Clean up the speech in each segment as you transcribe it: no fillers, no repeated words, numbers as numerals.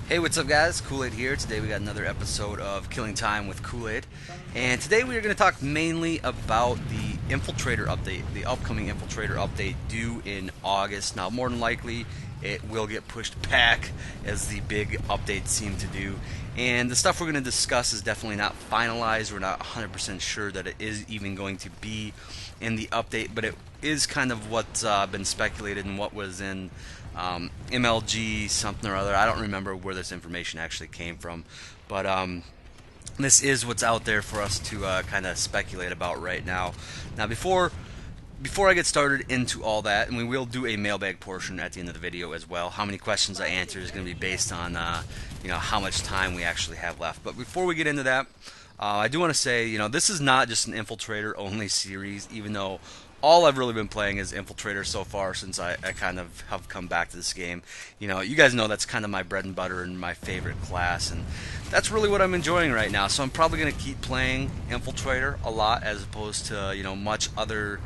Hey, what's up, guys? Koolaid here. Today we got another episode of Killing Time with Koolaid, and today we are going to talk mainly about the Infiltrator update, the upcoming Infiltrator update due in August. Now, more than likely, it will get pushed back as the big updates seem to do. And the stuff we're going to discuss is definitely not finalized. We're not 100% sure that it is even going to be in the update, but it is kind of what's been speculated and what was in MLG something or other. I don't remember where this information actually came from, but this is what's out there for us to kind of speculate about right now. Now, before I get started into all that, and we will do a mailbag portion at the end of the video as well. How many questions I answer is going to be based on how much time we actually have left. But before we get into that, I do want to say, this is not just an Infiltrator only series, even though all I've really been playing is Infiltrator so far since I kind of have come back to this game. You guys know that's kind of my bread and butter and my favorite class, and that's really what I'm enjoying right now. So I'm probably going to keep playing Infiltrator a lot as opposed to,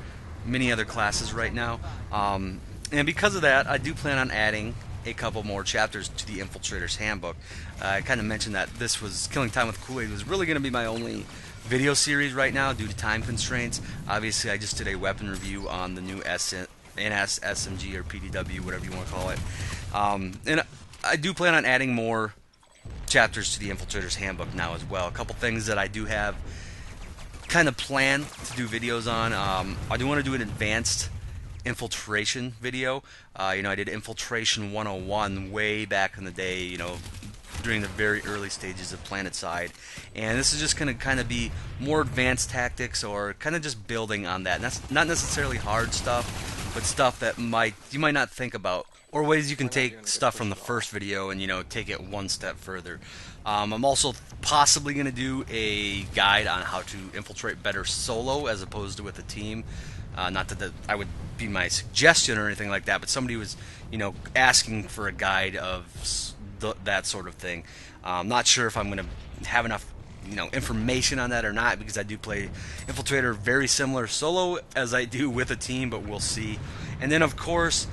many other classes right now. And because of that, I do plan on adding a couple more chapters to the Infiltrator's handbook. I kind of mentioned that this was Killing Time with Koolaid was really going to be my only video series right now due to time constraints. Obviously, I just did a weapon review on the new ns-SMG or PDW, whatever you want to call it. And I do plan on adding more chapters to the Infiltrator's handbook now as well. A couple things that I do have kind of planned to do videos on. I do want to do an advanced infiltration video. I did Infiltration 101 way back in the day, during the very early stages of Planetside, and this is just going to kind of be more advanced tactics or kind of just building on that. And that's not necessarily hard stuff, but stuff that you might not think about, or ways you can take stuff from the first video and take it one step further. I'm also possibly going to do a guide on how to infiltrate better solo as opposed to with a team. Not that I would be my suggestion or anything like that, but somebody was asking for a guide of that sort of thing. I'm not sure if I'm going to have enough information on that or not, because I do play Infiltrator very similar solo as I do with a team, but we'll see. And then of course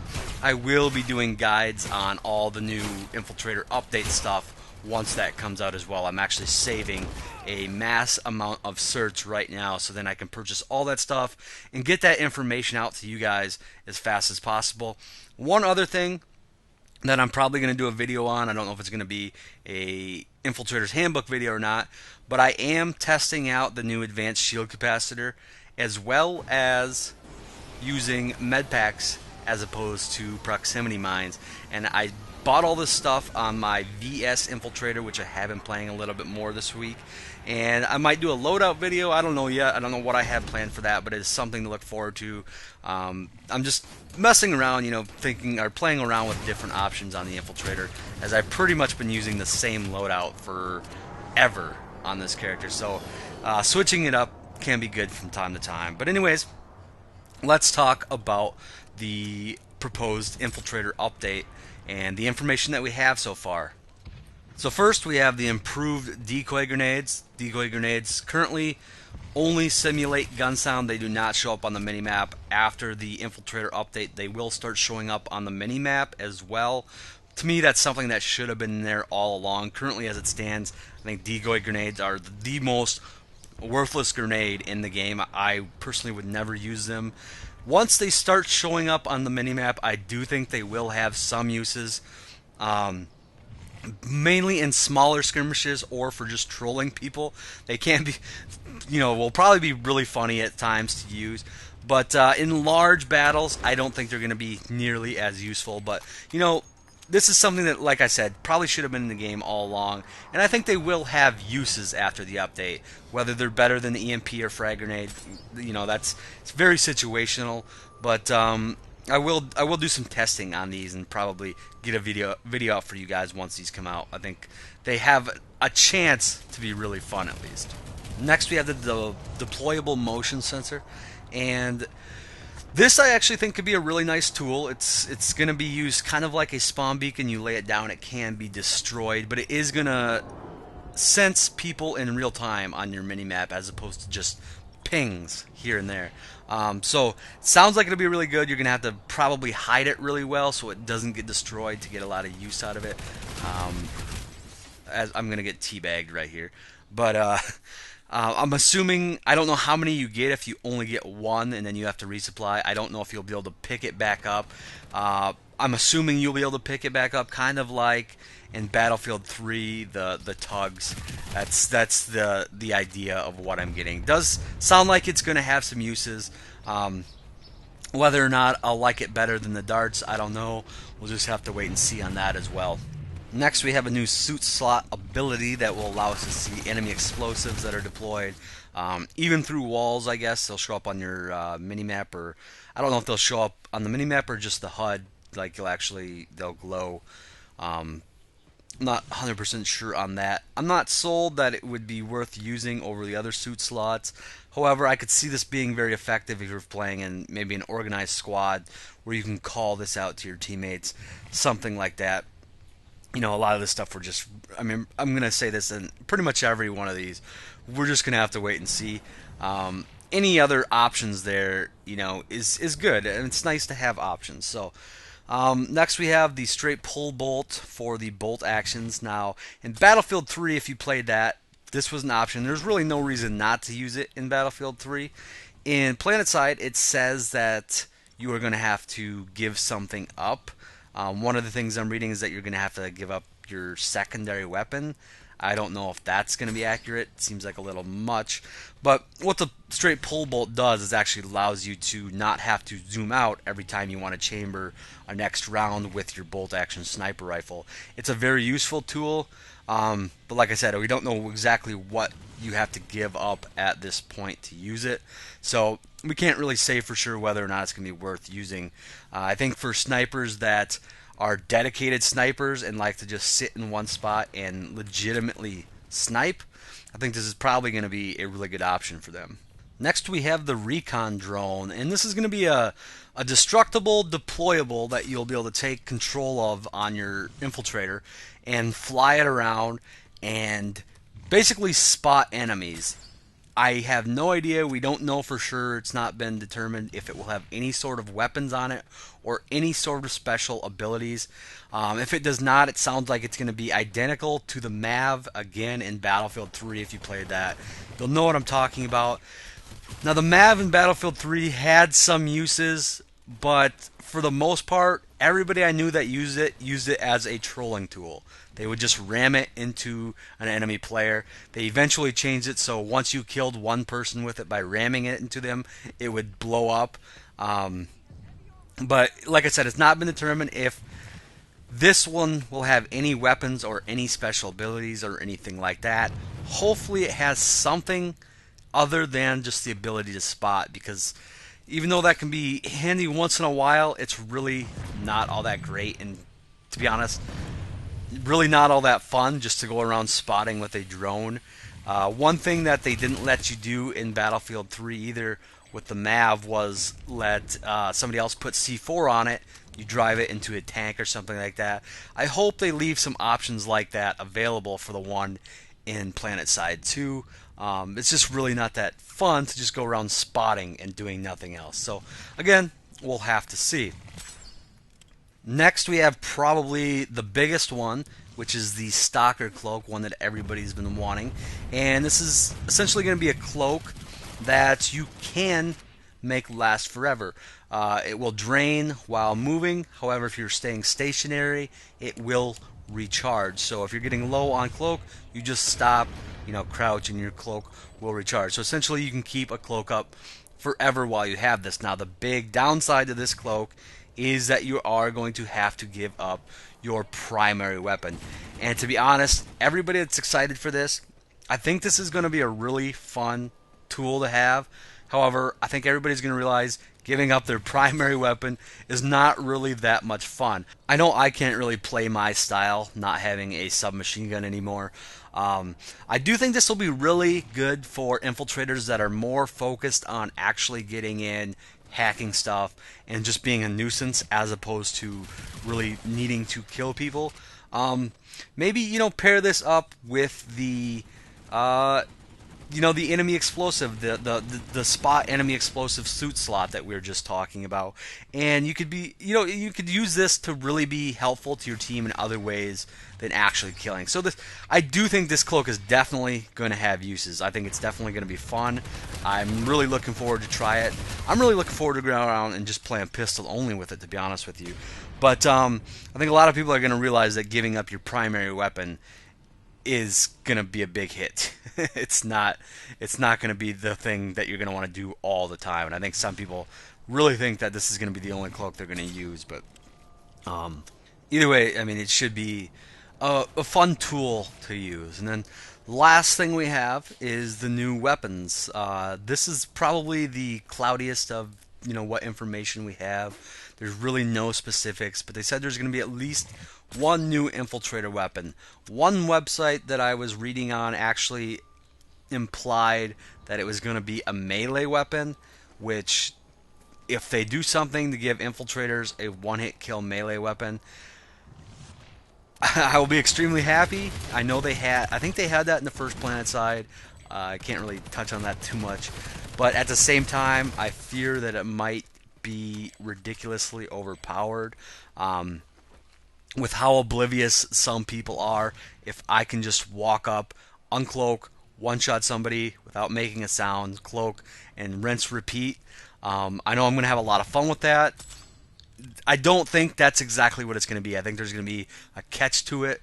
I will be doing guides on all the new Infiltrator update stuff once that comes out as well. I'm actually saving a mass amount of certs right now, so then I can purchase all that stuff and get that information out to you guys as fast as possible. One other thing that I'm probably going to do a video on, I don't know if it's going to be a Infiltrator's handbook video or not, but I am testing out the new advanced shield capacitor as well as using med packs as opposed to proximity mines. And I bought all this stuff on my VS Infiltrator, which I have been playing a little bit more this week. And I might do a loadout video. I don't know yet. I don't know what I have planned for that, but it's something to look forward to. I'm just messing around, thinking or playing around with different options on the Infiltrator, as I've pretty much been using the same loadout forever on this character. So switching it up can be good from time to time. But anyways, let's talk about the proposed Infiltrator update and the information that we have so far. So first we have the improved decoy grenades. Decoy grenades currently only simulate gun sound. They do not show up on the minimap. After the Infiltrator update, they will start showing up on the minimap as well. To me, that's something that should have been there all along. Currently, as it stands, I think decoy grenades are the most worthless grenade in the game. I personally would never use them. Once they start showing up on the minimap, I do think they will have some uses. Mainly in smaller skirmishes or for just trolling people. They can be, will probably be really funny at times to use. But in large battles, I don't think they're going to be nearly as useful. But, this is something that, like I said, probably should have been in the game all along. And I think they will have uses after the update. Whether they're better than the EMP or frag grenade, it's very situational. But I will do some testing on these and probably get a video out for you guys once these come out. I think they have a chance to be really fun at least. Next we have the deployable motion sensor, and this I actually think could be a really nice tool. It's going to be used kind of like a spawn beacon. You lay it down, it can be destroyed, but it is going to sense people in real time on your minimap as opposed to just pings here and there. So sounds like it'll be really good. You're gonna have to probably hide it really well so it doesn't get destroyed to get a lot of use out of it. as I'm gonna get teabagged right here, but I'm assuming, I don't know how many you get if you only get one and then you have to resupply. I don't know if you'll be able to pick it back up. I'm assuming you'll be able to pick it back up, kind of like in Battlefield 3, the tugs. That's the idea of what I'm getting. Does sound like it's going to have some uses. Whether or not I'll like it better than the darts, I don't know. We'll just have to wait and see on that as well. Next, we have a new suit slot ability that will allow us to see enemy explosives that are deployed, even through walls. I guess they'll show up on your minimap, or I don't know if they'll show up on the minimap or just the HUD. Like they'll glow. I'm not 100% sure on that. I'm not sold that it would be worth using over the other suit slots. However, I could see this being very effective if you're playing in maybe an organized squad where you can call this out to your teammates, something like that. You know, a lot of this stuff I'm going to say this in pretty much every one of these. We're just going to have to wait and see. Any other options there, is good, and it's nice to have options. So, next we have the straight pull bolt for the bolt actions. Now, in Battlefield 3, if you played that, this was an option. There's really no reason not to use it in Battlefield 3. In Planetside, it says that you are going to have to give something up. One of the things I'm reading is that you're going to have to give up your secondary weapon. I don't know if that's going to be accurate. It seems like a little much. But what the straight pull bolt does is actually allows you to not have to zoom out every time you want to chamber a next round with your bolt action sniper rifle. It's a very useful tool. But like I said, we don't know exactly what you have to give up at this point to use it. So we can't really say for sure whether or not it's going to be worth using. I think for snipers that are dedicated snipers and like to just sit in one spot and legitimately snipe, I think this is probably going to be a really good option for them. Next we have the recon drone, and this is going to be a destructible deployable that you'll be able to take control of on your infiltrator and fly it around and basically spot enemies. I have no idea. We don't know for sure. It's not been determined if it will have any sort of weapons on it or any sort of special abilities. If it does not, it sounds like it's going to be identical to the MAV again in Battlefield 3 if you played that. You'll know what I'm talking about. Now, the MAV in Battlefield 3 had some uses, but for the most part, everybody I knew that used it as a trolling tool. They would just ram it into an enemy player. They eventually changed it so once you killed one person with it by ramming it into them, it would blow up. But like I said, it's not been determined if this one will have any weapons or any special abilities or anything like that. Hopefully it has something other than just the ability to spot, because even though that can be handy once in a while, it's really not all that great, and to be honest, really not all that fun just to go around spotting with a drone. One thing that they didn't let you do in Battlefield 3 either with the MAV was let somebody else put C4 on it. You drive it into a tank or something like that. I hope they leave some options like that available for the one in Planetside 2. It's just really not that fun to just go around spotting and doing nothing else. So again, we'll have to see. Next we have probably the biggest one, which is the Stalker Cloak, one that everybody's been wanting. And this is essentially going to be a cloak that you can make last forever. It will drain while moving. However, if you're staying stationary, it will recharge. So if you're getting low on cloak, you just stop, crouch, and your cloak will recharge. So essentially you can keep a cloak up forever while you have this. Now the big downside to this cloak is that you are going to have to give up your primary weapon. And to be honest, everybody that's excited for this, I think this is going to be a really fun tool to have. However, I think everybody's going to realize giving up their primary weapon is not really that much fun. I know I can't really play my style, not having a submachine gun anymore. I do think this will be really good for infiltrators that are more focused on actually getting in, hacking stuff, and just being a nuisance as opposed to really needing to kill people. Maybe pair this up with the the enemy explosive, the spot enemy explosive suit slot that we were just talking about, and you could use this to really be helpful to your team in other ways than actually killing. So I do think this cloak is definitely going to have uses. I think it's definitely going to be fun. I'm really looking forward to try it. I'm really looking forward to going around and just playing pistol only with it, to be honest with you. But I think a lot of people are going to realize that giving up your primary weapon is going to be a big hit. It's not going to be the thing that you're going to want to do all the time. And I think some people really think that this is going to be the only cloak they're going to use. But either way, I mean, it should be a fun tool to use. And then last thing we have is the new weapons. This is probably the cloudiest of what information we have. There's really no specifics, but they said there's going to be at least one new infiltrator weapon. One website that I was reading on actually implied that it was going to be a melee weapon, which if they do something to give infiltrators a one-hit kill melee weapon, I will be extremely happy. I think they had that in the first Planetside. I can't really touch on that too much, but at the same time, I fear that it might be ridiculously overpowered. With how oblivious some people are, if I can just walk up, uncloak, one-shot somebody without making a sound, cloak, and rinse, repeat, I know I'm going to have a lot of fun with that. I don't think that's exactly what it's going to be. I think there's going to be a catch to it,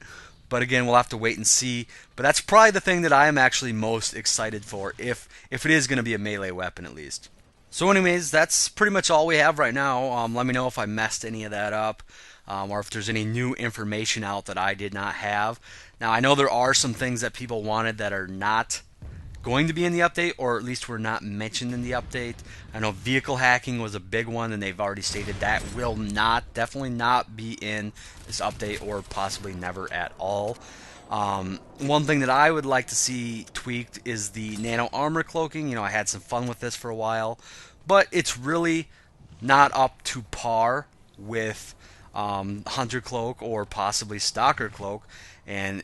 but again, we'll have to wait and see. But that's probably the thing that I am actually most excited for, if it is going to be a melee weapon at least. So anyways, that's pretty much all we have right now. Let me know if I messed any of that up. Or if there's any new information out that I did not have. Now, I know there are some things that people wanted that are not going to be in the update, or at least were not mentioned in the update. I know vehicle hacking was a big one, and they've already stated that will definitely not be in this update, or possibly never at all. One thing that I would like to see tweaked is the nano armor cloaking. I had some fun with this for a while, but it's really not up to par with Hunter Cloak or possibly Stalker Cloak, and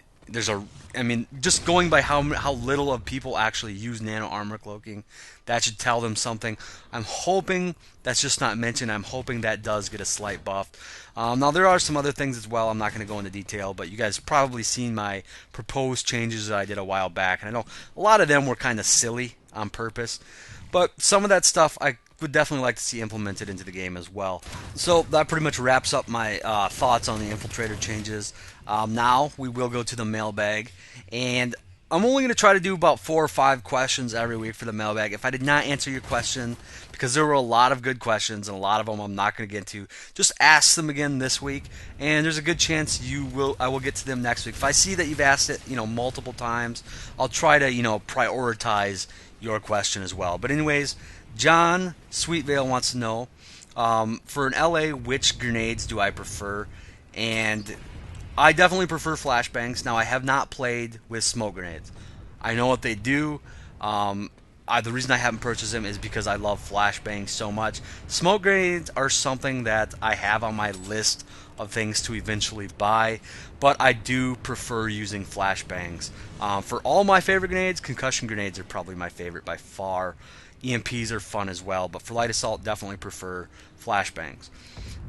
just going by how little of people actually use nano armor cloaking, that should tell them something. I'm hoping that's just not mentioned. I'm hoping that does get a slight buff. Now there are some other things as well. I'm not going to go into detail, but you guys have probably seen my proposed changes that I did a while back, and I know a lot of them were kind of silly on purpose, but some of that stuff I would definitely like to see implemented into the game as well. So that pretty much wraps up my thoughts on the Infiltrator changes. Now we will go to the mailbag, and I'm only going to try to do about 4 or 5 questions every week for the mailbag. If I did not answer your question, because there were a lot of good questions and a lot of them I'm not going to get to, just ask them again this week, and there's a good chance I will get to them next week. If I see that you've asked it, multiple times, I'll try to, prioritize your question as well. But anyways, John Sweetvale wants to know, for an LA, which grenades do I prefer? And I definitely prefer flashbangs. Now, I have not played with smoke grenades. I know what they do. The reason I haven't purchased them is because I love flashbangs so much. Smoke grenades are something that I have on my list of things to eventually buy, but I do prefer using flashbangs. For all my favorite grenades, concussion grenades are probably my favorite by far. EMPs are fun as well, but for light assault, definitely prefer flashbangs.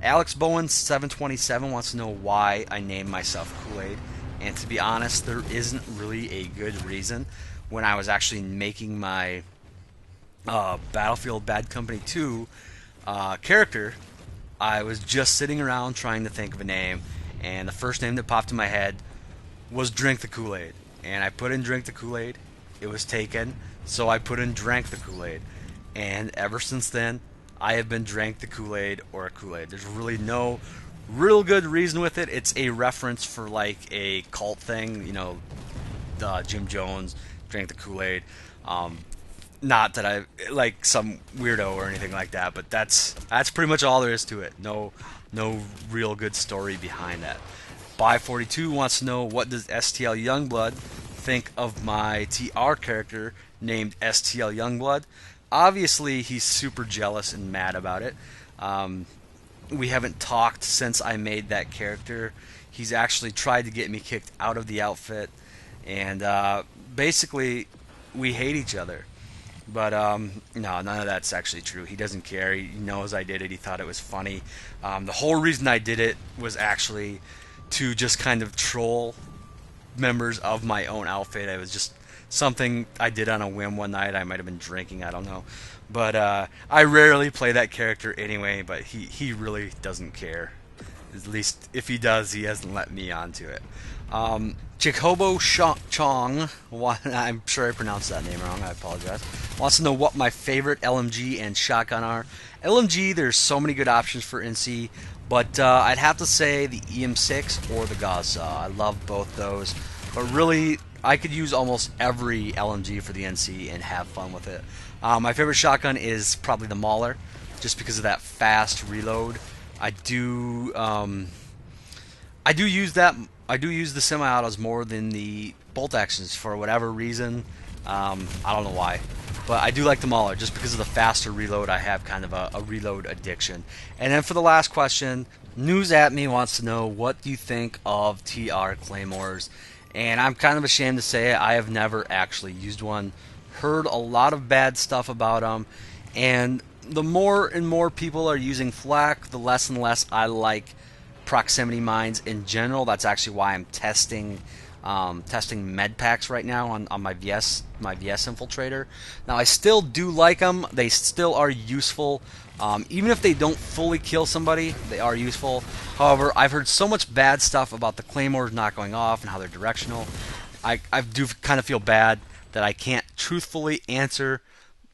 Alex Bowen 727 wants to know why I named myself Koolaid, and to be honest, there isn't really a good reason. When I was actually making my Battlefield Bad Company 2 character, I was just sitting around trying to think of a name, and the first name that popped in my head was Drink the Kool-Aid. And I put in Drink the Kool-Aid, it was taken, so I put in Drank the Kool-Aid. And ever since then, I have been Drank the Kool-Aid or a Kool-Aid. There's really no real good reason with it. It's a reference for like a cult thing, Jim Jones, Drank the Kool-Aid. Not that I like some weirdo or anything like that, but that's pretty much all there is to it. No real good story behind that. Buy42 wants to know, what does STL Youngblood think of my TR character named STL Youngblood? Obviously, he's super jealous and mad about it. We haven't talked since I made that character. He's actually tried to get me kicked out of the outfit, and basically, we hate each other. But no, none of that's actually true. He doesn't care. He knows I did it. He thought it was funny. The whole reason I did it was actually to just kind of troll members of my own outfit. It was just something I did on a whim one night. I might have been drinking, I don't know. But I rarely play that character anyway, but he really doesn't care. At least if he does, he hasn't let me onto it. Jacobo Chong, I'm sure I pronounced that name wrong, I apologize, wants to know what my favorite LMG and shotgun are. LMG, there's so many good options for NC, but I'd have to say the EM6 or the Gauss. I love both those, but really, I could use almost every LMG for the NC and have fun with it. My favorite shotgun is probably the Mauler, just because of that fast reload. I do use that. I do use the semi-autos more than the bolt actions for whatever reason. I don't know why, but I do like the Mauler just because of the faster reload. I have kind of a reload addiction. And then for the last question, News at Me wants to know, what do you think of TR Claymores? And I'm kind of ashamed to say I have never actually used one. Heard a lot of bad stuff about them, and the more and more people are using flak, the less and less I like proximity mines in general. That's actually why I'm testing med packs right now on my VS Infiltrator. Now I still do like them. They still are useful. Even if they don't fully kill somebody, they are useful. However, I've heard so much bad stuff about the claymores not going off and how they're directional. I do kind of feel bad that I can't truthfully answer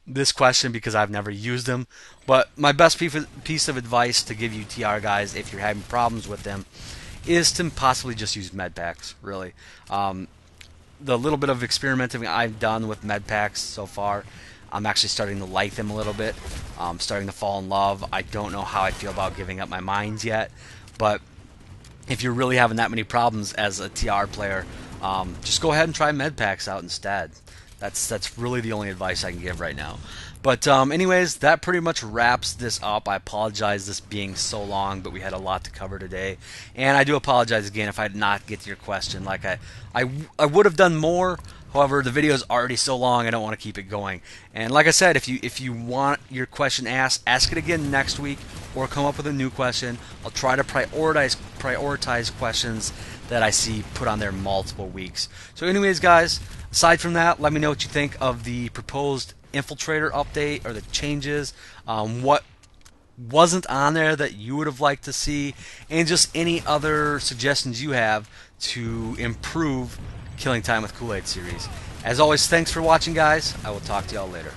this question because I've never used them. But my best piece of advice to give you TR guys, if you're having problems with them, is to possibly just use med packs, really. The little bit of experimenting I've done with med packs so far, I'm actually starting to like them a little bit. I'm starting to fall in love. I don't know how I feel about giving up my mines yet, but if you're really having that many problems as a TR player, just go ahead and try med packs out instead. That's really the only advice I can give right now. But anyways, that pretty much wraps this up. I apologize this being so long, but we had a lot to cover today. And I do apologize again if I did not get to your question. Like I would have done more. However, the video is already so long, I don't want to keep it going. And like I said, if you want your question asked, ask it again next week or come up with a new question. I'll try to prioritize questions that I see put on there multiple weeks. So anyways, guys, aside from that, let me know what you think of the proposed Infiltrator update or the changes, what wasn't on there that you would have liked to see, and just any other suggestions you have to improve Killing Time with Koolaid series. As always, thanks for watching, guys. I will talk to y'all later.